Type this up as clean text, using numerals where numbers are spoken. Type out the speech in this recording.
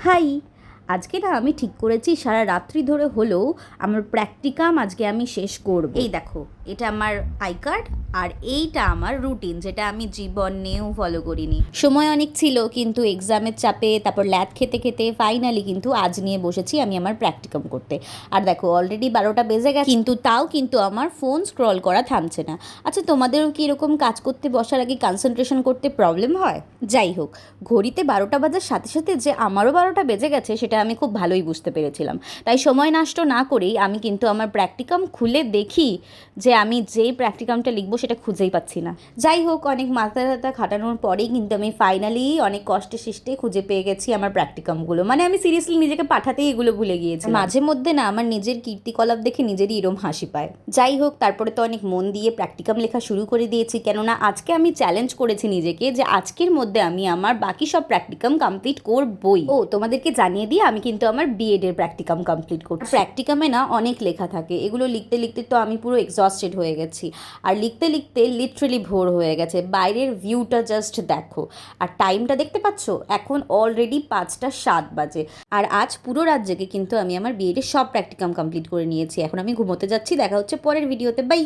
High, আজকে না আমি ঠিক করেছি সারা রাত্রি ধরে হলেও আমার প্র্যাকটিকাম আজকে আমি শেষ করব। এই দেখো, এটা আমার আই কার্ড আর এইটা আমার রুটিন, যেটা আমি জীবনেও ফলো করিনি। সময় অনেক ছিল, কিন্তু এক্সামের চাপে তারপর ল্যাদ খেতে খেতে ফাইনালি কিন্তু আজ নিয়ে বসেছি আমি আমার প্র্যাকটিকাম করতে। আর দেখো অলরেডি 12টা বেজে গেছে, কিন্তু তাও কিন্তু আমার ফোন স্ক্রল করা থামছে না। আচ্ছা, তোমাদেরও কি এরকম কাজ করতে বসার আগে কনসেন্ট্রেশন করতে প্রবলেম হয়? যাই হোক, ঘড়িতে 12টা বাজার সাথে সাথে যে আমারও 12টা বেজে গেছে সেটা আমি খুব ভালোই বুঝতে পেরেছিলাম। তাই সময় নষ্ট না করেই আমি কিন্তু আমার প্র্যাকটিকাম খুলে দেখি যে আমি যেই প্র্যাকটিকামটা লিখবো সেটা খুঁজেই পাচ্ছি না। যাই হোক, অনেক মাথা ব্যথা খাটানোর পরেই কিন্তু আমি ফাইনালি অনেক কষ্টে সৃষ্টে খুঁজে পেয়ে গেছি আমার প্র্যাকটিকামগুলো। মানে আমি সিরিয়াসলি নিজেকে পাঠাতেই এগুলো ভুলে গিয়েছি। মাঝে মধ্যে না আমার নিজের কীর্তিকলাপ দেখে নিজেরই এরম হাসি পায়। যাই হোক, তারপরে তো অনেক মন দিয়ে প্র্যাকটিকাম লেখা শুরু করে দিয়েছি, কেননা আজকে আমি চ্যালেঞ্জ করেছি নিজেকে যে আজকের মধ্যে আমি আমার বাকি সব প্র্যাকটিকাম কমপ্লিট করবই। ও তোমাদেরকে জানিয়ে দিয়ে আমি কিন্তু আমার বিএড এর প্র্যাকটিকাম কমপ্লিট করছি। প্র্যাকটিকামে না অনেক লেখা থাকে, এগুলো লিখতে লিখতে তো আমি পুরো এক্সস্টেড হয়ে গেছি। আর লিখতে লিখতে লিটারালি ভোর হয়ে গেছে। বাইরের ভিউটা জাস্ট দেখো, আর টাইমটা দেখতে পাচ্ছ, এখন অলরেডি 5টা 7 বাজে। আর আজ পুরো রাত জেগে কিন্তু আমি আমার বিএড এর সব প্র্যাকটিকাম কমপ্লিট করে নিয়েছি। এখন আমি ঘুমোতে যাচ্ছি। দেখা হচ্ছে পরের ভিডিওতে। বাই।